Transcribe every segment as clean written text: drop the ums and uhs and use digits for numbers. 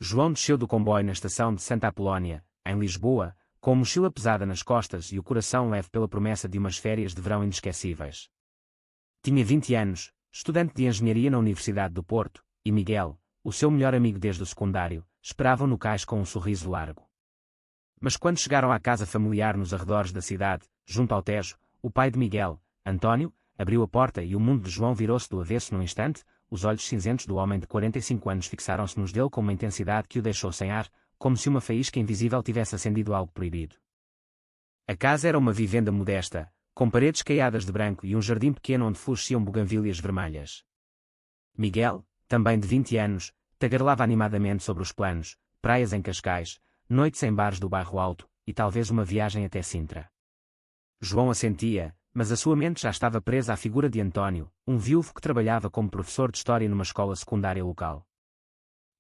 João desceu do comboio na estação de Santa Apolónia, em Lisboa, com a mochila pesada nas costas e o coração leve pela promessa de umas férias de verão inesquecíveis. Tinha 20 anos, estudante de engenharia na Universidade do Porto, e Miguel, o seu melhor amigo desde o secundário, esperavam no cais com um sorriso largo. Mas quando chegaram à casa familiar nos arredores da cidade, junto ao Tejo, o pai de Miguel, António, abriu a porta e o mundo de João virou-se do avesso num instante. Os olhos cinzentos do homem de 45 anos fixaram-se nos dele com uma intensidade que o deixou sem ar, como se uma faísca invisível tivesse acendido algo proibido. A casa era uma vivenda modesta, com paredes caiadas de branco e um jardim pequeno onde floresciam buganvílias vermelhas. Miguel, também de 20 anos, tagarelava animadamente sobre os planos, praias em Cascais, noites em bares do bairro Alto, e talvez uma viagem até Sintra. João assentia, mas a sua mente já estava presa à figura de António, um viúvo que trabalhava como professor de história numa escola secundária local.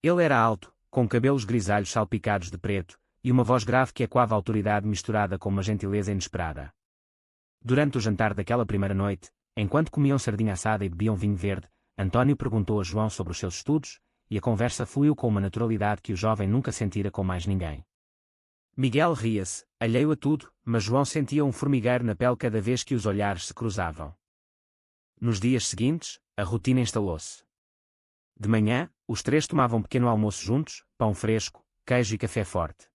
Ele era alto, com cabelos grisalhos salpicados de preto, e uma voz grave que ecoava a autoridade misturada com uma gentileza inesperada. Durante o jantar daquela primeira noite, enquanto comiam sardinha assada e bebiam vinho verde, António perguntou a João sobre os seus estudos, e a conversa fluiu com uma naturalidade que o jovem nunca sentira com mais ninguém. Miguel ria-se, alheio a tudo, mas João sentia um formigueiro na pele cada vez que os olhares se cruzavam. Nos dias seguintes, a rotina instalou-se. De manhã, os três tomavam pequeno almoço juntos, pão fresco, queijo e café forte.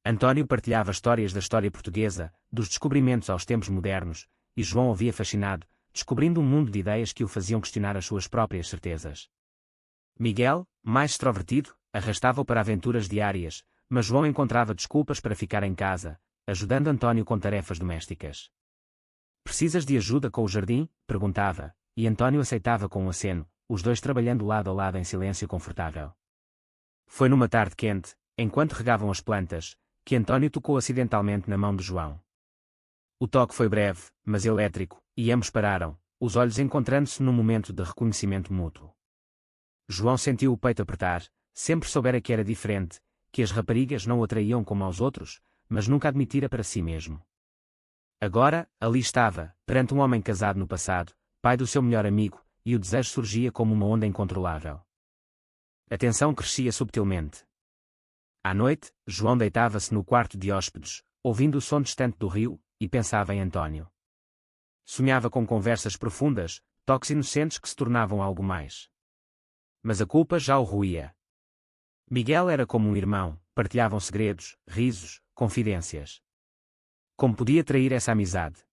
António partilhava histórias da história portuguesa, dos descobrimentos aos tempos modernos, e João ouvia fascinado, descobrindo um mundo de ideias que o faziam questionar as suas próprias certezas. Miguel, mais extrovertido, arrastava-o para aventuras diárias, mas João encontrava desculpas para ficar em casa, ajudando António com tarefas domésticas. "Precisas de ajuda com o jardim?" perguntava, e António aceitava com um aceno, os dois trabalhando lado a lado em silêncio confortável. Foi numa tarde quente, enquanto regavam as plantas, que António tocou acidentalmente na mão de João. O toque foi breve, mas elétrico, e ambos pararam, os olhos encontrando-se num momento de reconhecimento mútuo. João sentiu o peito apertar, sempre soubera que era diferente, que as raparigas não o atraíam como aos outros, mas nunca admitira para si mesmo. Agora, ali estava, perante um homem casado no passado, pai do seu melhor amigo, e o desejo surgia como uma onda incontrolável. A tensão crescia subtilmente. À noite, João deitava-se no quarto de hóspedes, ouvindo o som distante do rio, e pensava em António. Sonhava com conversas profundas, toques inocentes que se tornavam algo mais. Mas a culpa já o roía. Miguel era como um irmão, partilhavam segredos, risos, confidências. Como podia trair essa amizade?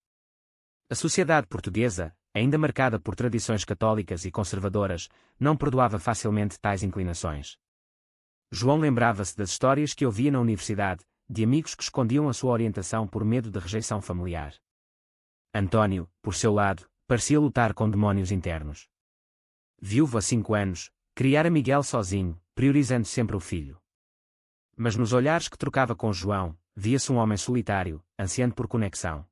A sociedade portuguesa, ainda marcada por tradições católicas e conservadoras, não perdoava facilmente tais inclinações. João lembrava-se das histórias que ouvia na universidade, de amigos que escondiam a sua orientação por medo de rejeição familiar. António, por seu lado, parecia lutar com demónios internos. Viúvo há 5 anos, criara Miguel sozinho, priorizando sempre o filho. Mas nos olhares que trocava com João, via-se um homem solitário, ansiando por conexão.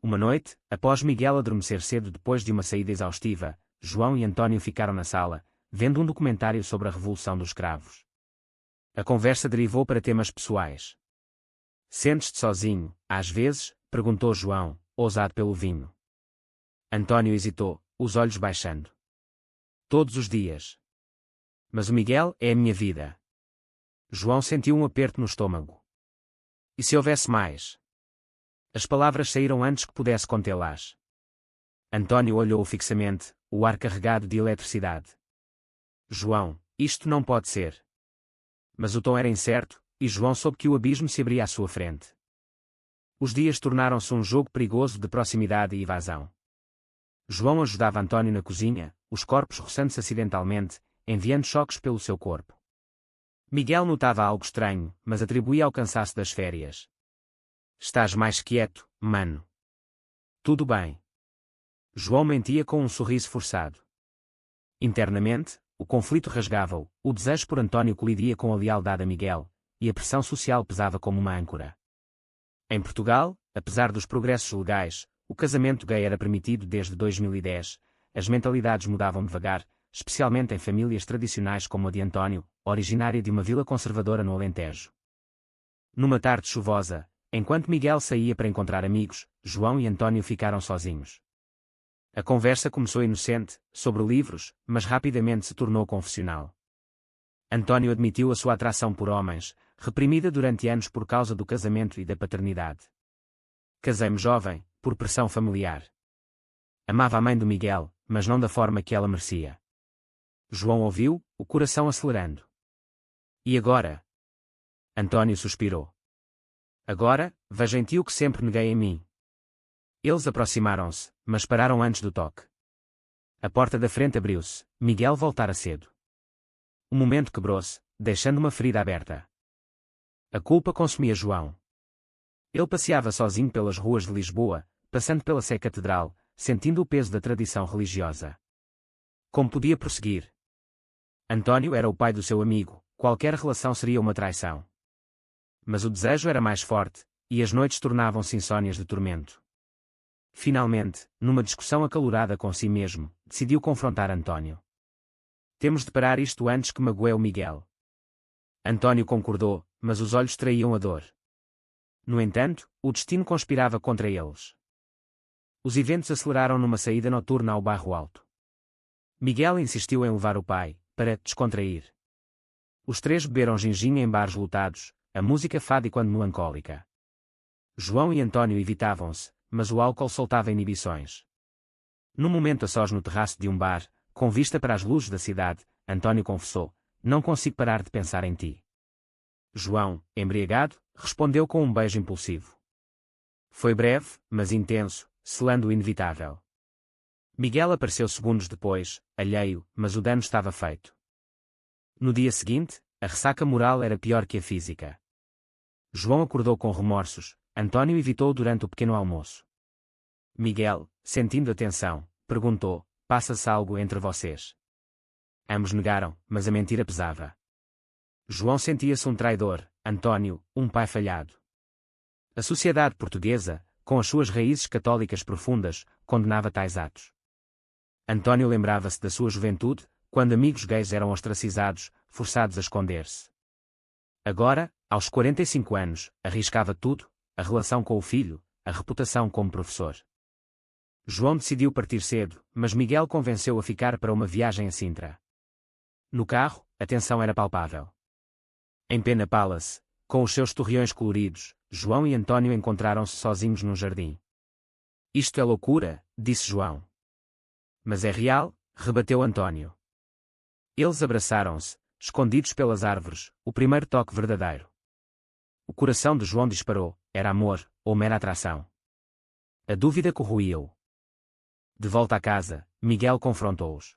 Uma noite, após Miguel adormecer cedo depois de uma saída exaustiva, João e António ficaram na sala, vendo um documentário sobre a Revolução dos Cravos. A conversa derivou para temas pessoais. "Sentes-te sozinho, às vezes?" perguntou João, ousado pelo vinho. António hesitou, os olhos baixando. "Todos os dias. Mas o Miguel é a minha vida." João sentiu um aperto no estômago. "E se houvesse mais?" As palavras saíram antes que pudesse contê-las. António olhou-o fixamente, o ar carregado de eletricidade. "João, isto não pode ser." Mas o tom era incerto, e João soube que o abismo se abria à sua frente. Os dias tornaram-se um jogo perigoso de proximidade e evasão. João ajudava António na cozinha, os corpos roçando-se acidentalmente, enviando choques pelo seu corpo. Miguel notava algo estranho, mas atribuía ao cansaço das férias. "Estás mais quieto, mano." "Tudo bem." João mentia com um sorriso forçado. Internamente, o conflito rasgava-o, o desejo por António colidia com a lealdade a Miguel, e a pressão social pesava como uma âncora. Em Portugal, apesar dos progressos legais, o casamento gay era permitido desde 2010, as mentalidades mudavam devagar, especialmente em famílias tradicionais como a de António, originária de uma vila conservadora no Alentejo. Numa tarde chuvosa, enquanto Miguel saía para encontrar amigos, João e António ficaram sozinhos. A conversa começou inocente, sobre livros, mas rapidamente se tornou confessional. António admitiu a sua atração por homens, reprimida durante anos por causa do casamento e da paternidade. Casei-me jovem, por pressão familiar. Amava a mãe do Miguel, mas não da forma que ela merecia. João ouviu, o coração acelerando. E agora? António suspirou. Agora, vejo em ti o que sempre neguei em mim. Eles aproximaram-se, mas pararam antes do toque. A porta da frente abriu-se, Miguel voltara cedo. O momento quebrou-se, deixando uma ferida aberta. A culpa consumia João. Ele passeava sozinho pelas ruas de Lisboa, passando pela Sé Catedral, sentindo o peso da tradição religiosa. Como podia prosseguir? António era o pai do seu amigo, qualquer relação seria uma traição. Mas o desejo era mais forte, e as noites tornavam-se insônias de tormento. Finalmente, numa discussão acalorada com si mesmo, decidiu confrontar António. Temos de parar isto antes que magoe o Miguel. António concordou, mas os olhos traíam a dor. No entanto, o destino conspirava contra eles. Os eventos aceleraram numa saída noturna ao Bairro Alto. Miguel insistiu em levar o pai, para descontrair. Os três beberam ginginha em bares lotados, a música fada e quando melancólica. João e António evitavam-se, mas o álcool soltava inibições. Num momento a sós no terraço de um bar, com vista para as luzes da cidade, António confessou: não consigo parar de pensar em ti. João, embriagado, respondeu com um beijo impulsivo. Foi breve, mas intenso, selando o inevitável. Miguel apareceu segundos depois, alheio, mas o dano estava feito. No dia seguinte, a ressaca moral era pior que a física. João acordou com remorsos, António evitou durante o pequeno almoço. Miguel, sentindo a tensão, perguntou: passa-se algo entre vocês? Ambos negaram, mas a mentira pesava. João sentia-se um traidor, António, um pai falhado. A sociedade portuguesa, com as suas raízes católicas profundas, condenava tais atos. António lembrava-se da sua juventude, quando amigos gays eram ostracizados, forçados a esconder-se. Agora, aos 45 anos, arriscava tudo: a relação com o filho, a reputação como professor. João decidiu partir cedo, mas Miguel convenceu a ficar para uma viagem a Sintra. No carro, a tensão era palpável. Em Pena Palace, com os seus torreões coloridos, João e António encontraram-se sozinhos num jardim. Isto é loucura, disse João. Mas é real, rebateu António. Eles abraçaram-se, escondidos pelas árvores, o primeiro toque verdadeiro. O coração de João disparou: era amor, ou mera atração? A dúvida corroía-o. De volta à casa, Miguel confrontou-os.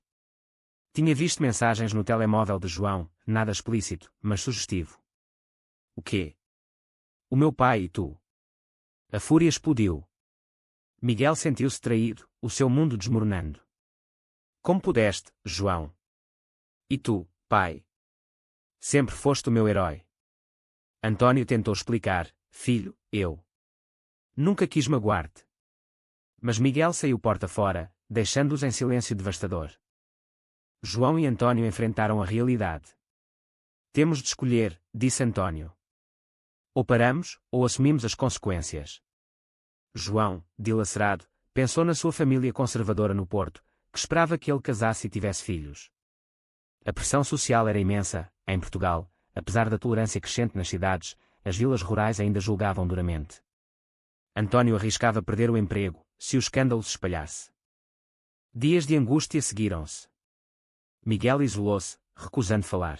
Tinha visto mensagens no telemóvel de João, nada explícito, mas sugestivo. O quê? O meu pai e tu. A fúria explodiu. Miguel sentiu-se traído, o seu mundo desmoronando. Como pudeste, João? E tu, pai? Sempre foste o meu herói. António tentou explicar: filho, eu nunca quis magoar-te. Mas Miguel saiu porta fora, deixando-os em silêncio devastador. João e António enfrentaram a realidade. Temos de escolher, disse António. Ou paramos, ou assumimos as consequências. João, dilacerado, pensou na sua família conservadora no Porto, que esperava que ele casasse e tivesse filhos. A pressão social era imensa, em Portugal, apesar da tolerância crescente nas cidades, as vilas rurais ainda julgavam duramente. António arriscava perder o emprego, se o escândalo se espalhasse. Dias de angústia seguiram-se. Miguel isolou-se, recusando falar.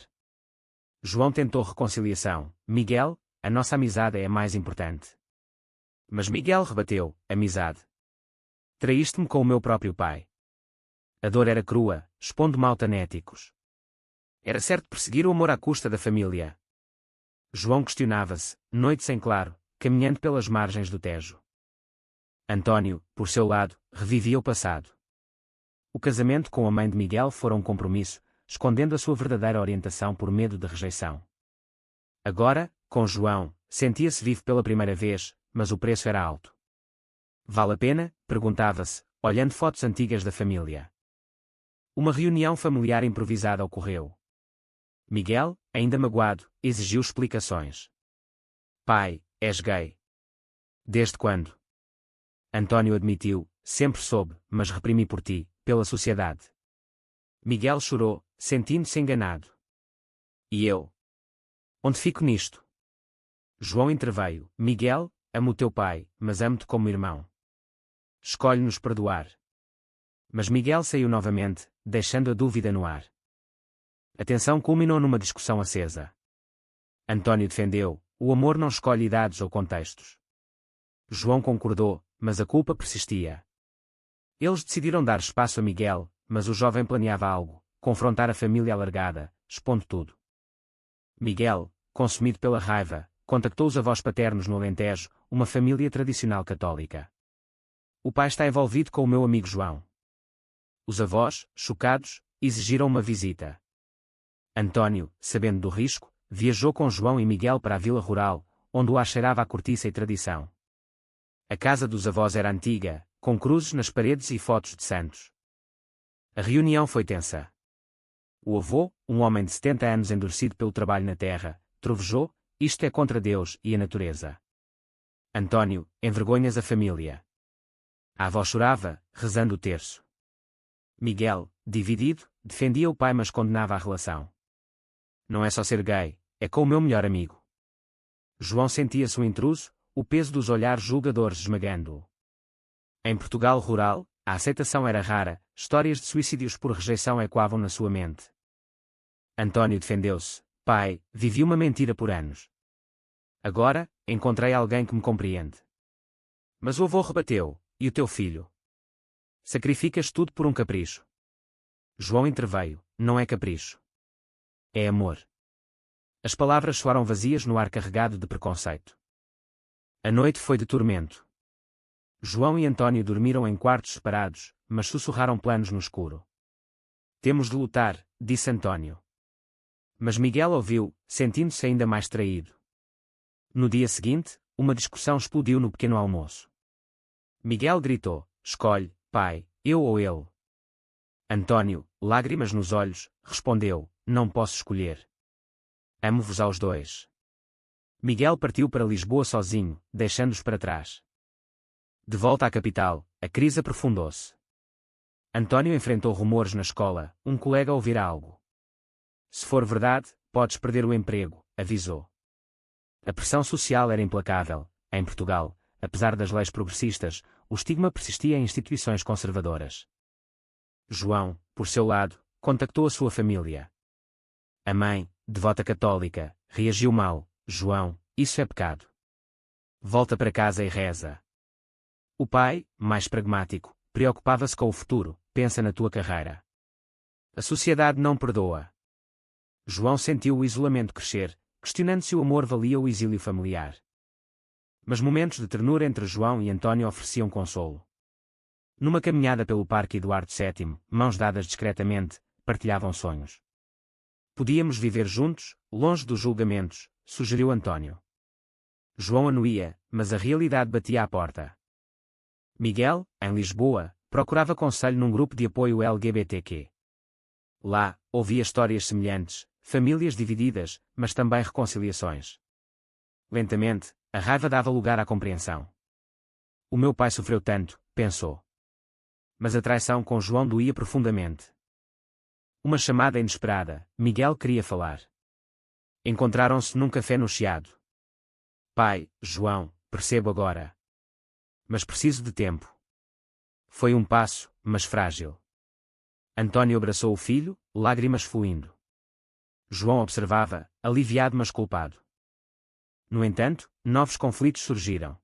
João tentou reconciliação: Miguel, a nossa amizade é a mais importante. Mas Miguel rebateu: amizade? Traíste-me com o meu próprio pai. A dor era crua, expondo maltanéticos. Era certo perseguir o amor à custa da família. João questionava-se, noite sem claro, caminhando pelas margens do Tejo. António, por seu lado, revivia o passado. O casamento com a mãe de Miguel fora um compromisso, escondendo a sua verdadeira orientação por medo de rejeição. Agora, com João, sentia-se vivo pela primeira vez, mas o preço era alto. Vale a pena? Perguntava-se, olhando fotos antigas da família. Uma reunião familiar improvisada ocorreu. Miguel, ainda magoado, exigiu explicações. Pai, és gay. Desde quando? António admitiu: sempre soube, mas reprimi por ti, pela sociedade. Miguel chorou, sentindo-se enganado. E eu? Onde fico nisto? João interveio. Miguel, amo o teu pai, mas amo-te como irmão. Escolhe-nos perdoar. Mas Miguel saiu novamente, deixando a dúvida no ar. A tensão culminou numa discussão acesa. António defendeu: o amor não escolhe idades ou contextos. João concordou, mas a culpa persistia. Eles decidiram dar espaço a Miguel, mas o jovem planeava algo: confrontar a família alargada, expondo tudo. Miguel, consumido pela raiva, contactou os avós paternos no Alentejo, uma família tradicional católica. O pai está envolvido com o meu amigo João. Os avós, chocados, exigiram uma visita. António, sabendo do risco, viajou com João e Miguel para a vila rural, onde o ar cheirava a cortiça e tradição. A casa dos avós era antiga, com cruzes nas paredes e fotos de santos. A reunião foi tensa. O avô, um homem de 70 anos endurecido pelo trabalho na terra, trovejou: isto é contra Deus e a natureza. António, envergonhas a família. A avó chorava, rezando o terço. Miguel, dividido, defendia o pai mas condenava a relação. Não é só ser gay, é com o meu melhor amigo. João sentia-se um intruso, o peso dos olhares julgadores esmagando-o. Em Portugal rural, a aceitação era rara, histórias de suicídios por rejeição ecoavam na sua mente. António defendeu-se: pai, vivi uma mentira por anos. Agora, encontrei alguém que me compreende. Mas o avô rebateu: e o teu filho? Sacrificas tudo por um capricho. João interveio: não é capricho. É amor. As palavras soaram vazias no ar carregado de preconceito. A noite foi de tormento. João e António dormiram em quartos separados, mas sussurraram planos no escuro. Temos de lutar, disse António. Mas Miguel ouviu, sentindo-se ainda mais traído. No dia seguinte, uma discussão explodiu no pequeno almoço. Miguel gritou: escolhe, pai, eu ou ele. António, lágrimas nos olhos, respondeu: não posso escolher. Amo-vos aos dois. Miguel partiu para Lisboa sozinho, deixando-os para trás. De volta à capital, a crise aprofundou-se. António enfrentou rumores na escola: um colega ouvira algo. Se for verdade, podes perder o emprego, avisou. A pressão social era implacável. Em Portugal, apesar das leis progressistas, o estigma persistia em instituições conservadoras. João, por seu lado, contactou a sua família. A mãe, devota católica, reagiu mal: João, isso é pecado. Volta para casa e reza. O pai, mais pragmático, preocupava-se com o futuro: pensa na tua carreira. A sociedade não perdoa. João sentiu o isolamento crescer, questionando se o amor valia o exílio familiar. Mas momentos de ternura entre João e António ofereciam consolo. Numa caminhada pelo Parque Eduardo VII, mãos dadas discretamente, partilhavam sonhos. Podíamos viver juntos, longe dos julgamentos, sugeriu António. João anuía, mas a realidade batia à porta. Miguel, em Lisboa, procurava conselho num grupo de apoio LGBTQ. Lá, ouvia histórias semelhantes, famílias divididas, mas também reconciliações. Lentamente, a raiva dava lugar à compreensão. O meu pai sofreu tanto, pensou. Mas a traição com João doía profundamente. Uma chamada inesperada: Miguel queria falar. Encontraram-se num café no Chiado. Pai, João, percebo agora. Mas preciso de tempo. Foi um passo, mas frágil. António abraçou o filho, lágrimas fluindo. João observava, aliviado mas culpado. No entanto, novos conflitos surgiram.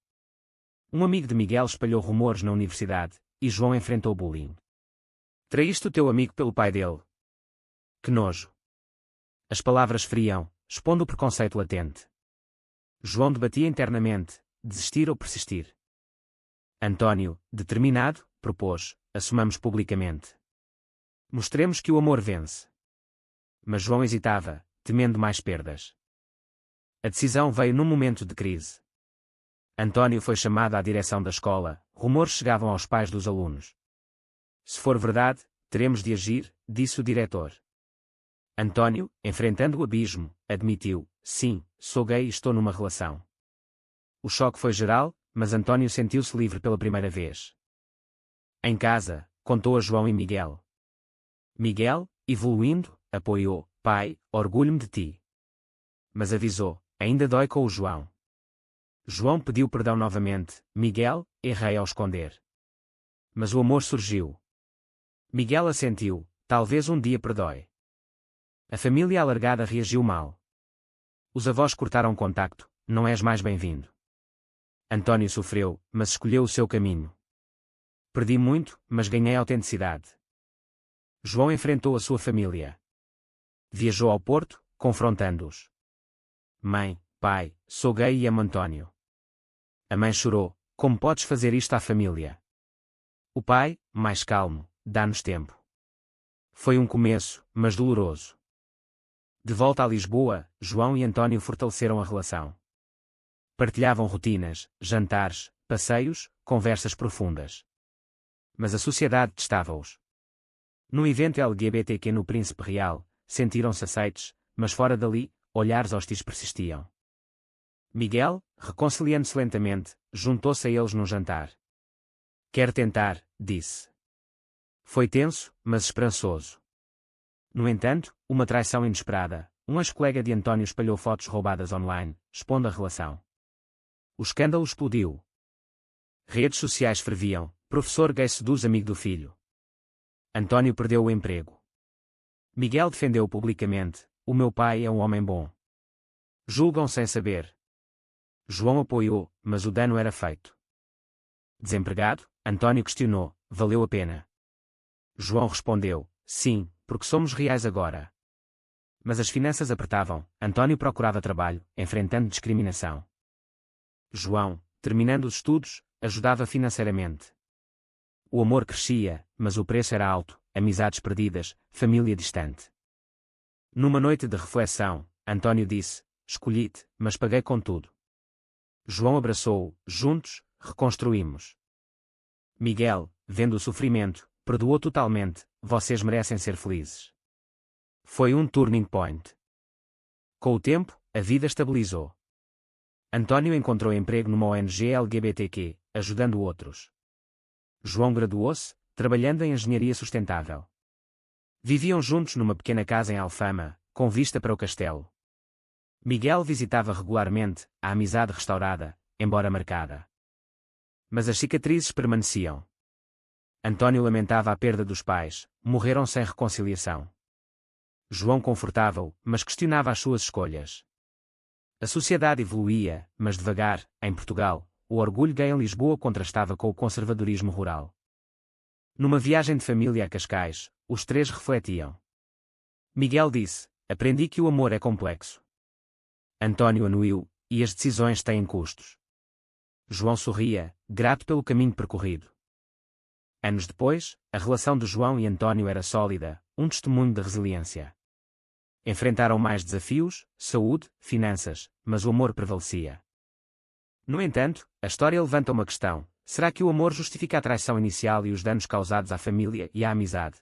Um amigo de Miguel espalhou rumores na universidade, e João enfrentou bullying. Traíste o teu amigo pelo pai dele. Que nojo. As palavras feriam, expondo o preconceito latente. João debatia internamente: desistir ou persistir. António, determinado, propôs: assumamos publicamente. Mostremos que o amor vence. Mas João hesitava, temendo mais perdas. A decisão veio num momento de crise. António foi chamado à direção da escola, rumores chegavam aos pais dos alunos. Se for verdade, teremos de agir, disse o diretor. António, enfrentando o abismo, admitiu: sim, sou gay e estou numa relação. O choque foi geral, mas António sentiu-se livre pela primeira vez. Em casa, contou a João e Miguel. Miguel, evoluindo, apoiou: pai, orgulho-me de ti. Mas avisou, ainda dói com o João. João pediu perdão novamente, Miguel, errei ao esconder. Mas o amor surgiu. Miguel assentiu, talvez um dia perdoe. A família alargada reagiu mal. Os avós cortaram contacto, não és mais bem-vindo. António sofreu, mas escolheu o seu caminho. Perdi muito, mas ganhei autenticidade. João enfrentou a sua família. Viajou ao Porto, confrontando-os. Mãe, pai, sou gay e amo António. A mãe chorou, como podes fazer isto à família? O pai, mais calmo, dá-nos tempo. Foi um começo, mas doloroso. De volta a Lisboa, João e António fortaleceram a relação. Partilhavam rotinas, jantares, passeios, conversas profundas. Mas a sociedade testava-os. Num evento LGBTQ no Príncipe Real, sentiram-se aceites, mas fora dali, olhares hostis persistiam. Miguel, reconciliando-se lentamente, juntou-se a eles num jantar. Quero tentar, disse. Foi tenso, mas esperançoso. No entanto, uma traição inesperada, um ex-colega de António espalhou fotos roubadas online, expondo a relação. O escândalo explodiu. Redes sociais ferviam, professor gay seduz amigo do filho. António perdeu o emprego. Miguel defendeu publicamente, o meu pai é um homem bom. Julgam sem saber. João apoiou, mas o dano era feito. Desempregado, António questionou, valeu a pena? João respondeu, sim, porque somos reais agora. Mas as finanças apertavam, António procurava trabalho, enfrentando discriminação. João, terminando os estudos, ajudava financeiramente. O amor crescia, mas o preço era alto, amizades perdidas, família distante. Numa noite de reflexão, António disse, escolhi-te, mas paguei com tudo. João abraçou-o, juntos, reconstruímos. Miguel, vendo o sofrimento, perdoou totalmente, vocês merecem ser felizes. Foi um turning point. Com o tempo, a vida estabilizou. António encontrou emprego numa ONG LGBTQ, ajudando outros. João graduou-se, trabalhando em engenharia sustentável. Viviam juntos numa pequena casa em Alfama, com vista para o castelo. Miguel visitava regularmente, a amizade restaurada, embora marcada. Mas as cicatrizes permaneciam. António lamentava a perda dos pais, morreram sem reconciliação. João confortava-o, mas questionava as suas escolhas. A sociedade evoluía, mas devagar, em Portugal, o orgulho gay em Lisboa contrastava com o conservadorismo rural. Numa viagem de família a Cascais, os três refletiam. Miguel disse, aprendi que o amor é complexo. António anuiu, e as decisões têm custos. João sorria, grato pelo caminho percorrido. Anos depois, a relação de João e António era sólida, um testemunho de resiliência. Enfrentaram mais desafios, saúde, finanças, mas o amor prevalecia. No entanto, a história levanta uma questão: será que o amor justifica a traição inicial e os danos causados à família e à amizade?